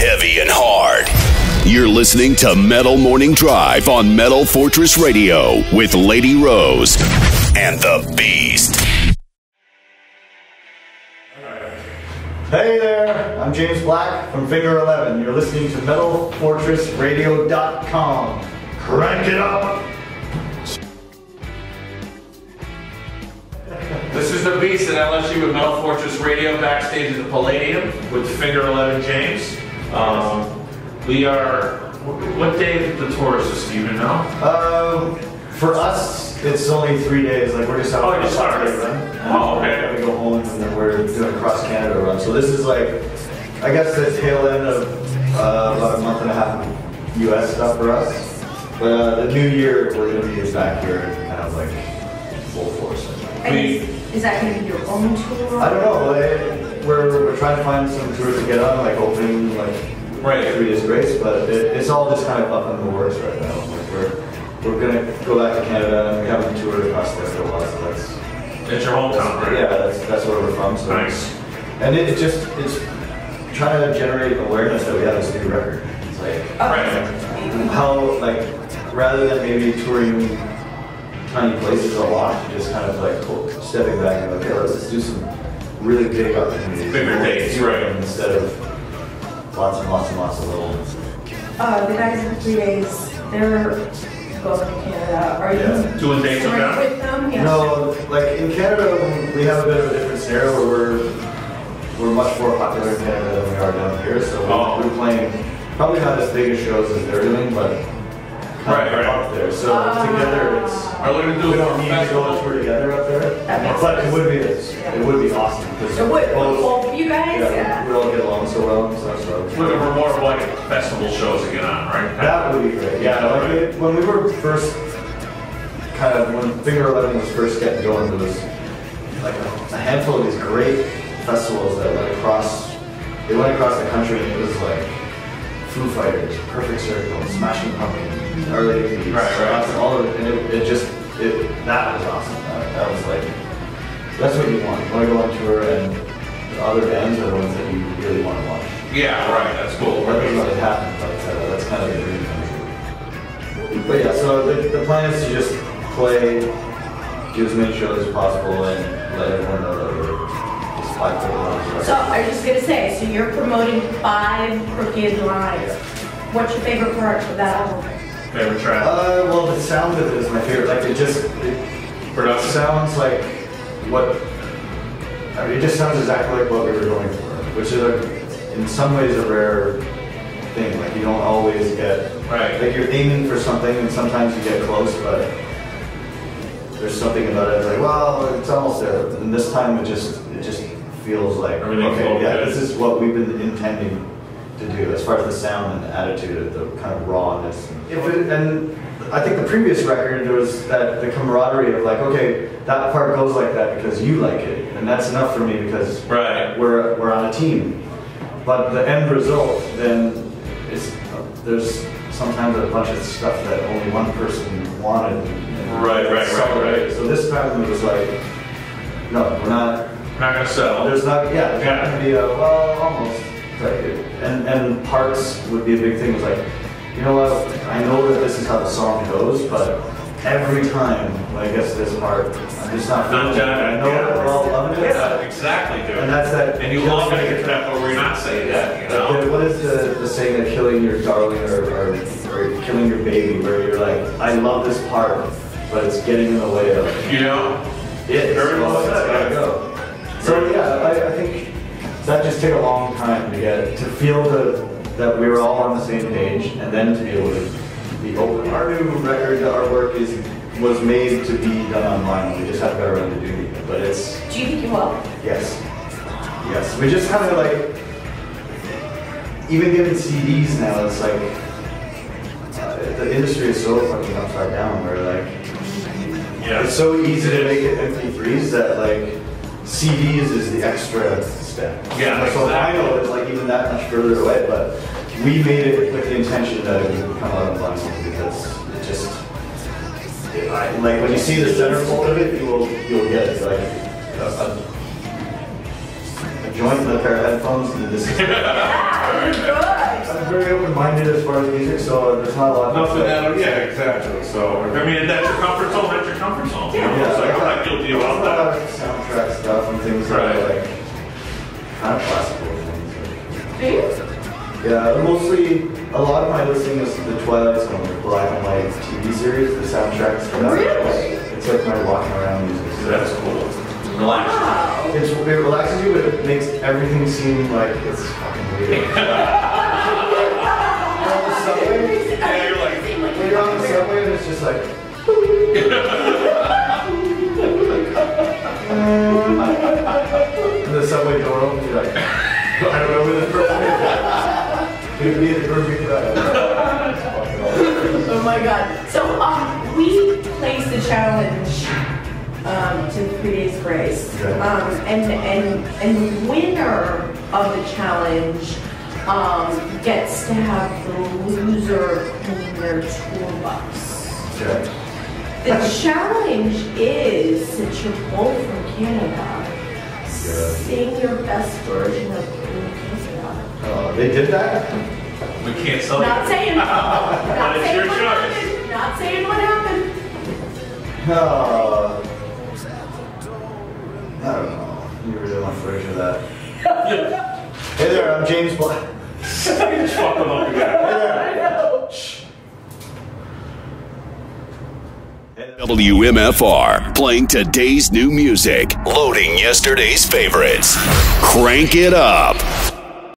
heavy and hard. You're listening to Metal Morning Drive on Metal Fortress Radio with Lady Rose and the Beast. Hey there, I'm James Black from Finger 11. You're listening to MetalFortressRadio.com. Crank it up! This is the Beast at LSU with Metal Fortress Radio backstage at the Palladium with Finger 11 James. We are, what day of the tour is this, do you even know? For us, it's only 3 days. Like, we're just out for a Saturday run. Oh, okay. We go home and then we're doing a cross Canada run. So this is like, I guess the tail end of about a month and a half of US stuff for us. But the new year, we're going to be back here kind of like full force. Is that going to be your own tour? I don't know. We're trying to find some tours to get on, like opening, like 3 Days Grace, but it's all just kind of up in the works right now. Like we're gonna go back to Canada, and we haven't toured across there for a while, so that's your hometown, right? Yeah, that's where we're from. So nice. And it's trying to generate awareness that we have this new record. It's like how, like, rather than maybe touring tiny places a lot, just kind of like stepping back and like, okay, let's do some really big opportunities. Bigger dates, right? Instead of lots and lots and lots of little ones. The guys in 3 days, they're going to Canada. Are you doing dates with them? Yes. No, like in Canada, we have a bit of a different scenario where we're much more popular in Canada than we are down here. So we're playing probably not as big as shows as they're doing, but up there. So together, we don't need to go on tour together up there. But it would be awesome. It would. Well, for you guys, we all get along so well and stuff. So looking for more of like festival shows to get on, right? That would be great. Yeah, like when we were first when Finger 11 was first getting going, there was like a handful of these great festivals that went across the country, and it was like Foo Fighters, Perfect Circle, Smashing Pumpkins, Early 80s, all of it, and that was awesome. That was like, that's what you want. You want to go on tour, and the other bands are the ones that you really want to watch. Yeah, right. That's cool. That doesn't really happen, but that's kind of the dream come true. But yeah, so the plan is to just play, do as many shows as possible, and let everyone know that we're just 5 people. So I was just going to say, so you're promoting 5 Crooked Lives. What's your favorite part of that album? Favorite track? Well, the sound of it is my favorite. Like it sounds like it just sounds exactly like what we were going for, which is in some ways a rare thing. Like you don't always get, like you're aiming for something and sometimes you get close, but there's something about it. It's like, well, it's almost there. And this time it just feels like, this is what we've been intending to do as far as the sound and the attitude, the kind of rawness. And I think the previous record, there was the camaraderie of like, okay, that part goes like that because you like it, and that's enough for me because we're on a team. But the end result then there's sometimes a bunch of stuff that only one person wanted. Right. So this time it was like, no, we're not gonna settle. There's not gonna be almost. And parts would be a big thing. It was like, you know what, I know that this is how the song goes, but every time when I get to this part, I'm just not feeling it. I know that we're all loving it. Yeah, exactly, dude. And that's that. And you love it to get to that point where you're not saying that, you know? What is the saying that killing your darling or killing your baby, where you're like, I love this part, but it's getting in the way of it. Very well said. Gotta go. So yeah, I think that just took a long time to feel that we were all on the same page, and then to be able to be open. Our new record, the artwork was made to be done on vinyl. We just haven't got around to doing it, but it's. Do you think you will? Yes. We just kind of like, even getting CDs now, it's like the industry is so fucking upside down. Where like, it's so easy to make it MP3s that like. CDs is the extra step. So vinyl is like even that much further away, but we made it with the intention that it would come out on vinyl because it just, like when you see the centerfold of it, you'll get it like a joint and a pair of headphones, and this is good. I'm very open-minded as far as music, so there's not a lot. Nothing that, yeah, exactly. So, I mean, that's your comfort zone, that's your comfort zone. You know? Yeah, So I'm not guilty about a lot that. of soundtrack stuff and things that are like kind of classical things. Do you? Yeah, mostly a lot of my listening is the Twilight Zone, the black and white TV series, the soundtracks. For that. Really? It's like my walking around music. So that's cool. Relax. Wow. It relaxes you, but it makes everything seem like it's fucking weird. Yeah, you're like, When you're on the subway and it's just like. And the subway door opens, you're like, I don't know where this person is. Could be the perfect ride. Oh my god. So we placed the challenge to 3 Days Grace. Okay. And the winner of the challenge gets to have the loser clean their tour bus. Okay. The challenge is, since you're both from Canada, sing your best version of Queen Canada. They did that? we can't sell Not you. saying, But not it's saying your what choice. happened. Not saying what happened. I don't know. You really want footage of that? Hey there, I'm James Black. Just fuck them up again. Hey there. WMFR, playing today's new music, loading yesterday's favorites. Crank it up.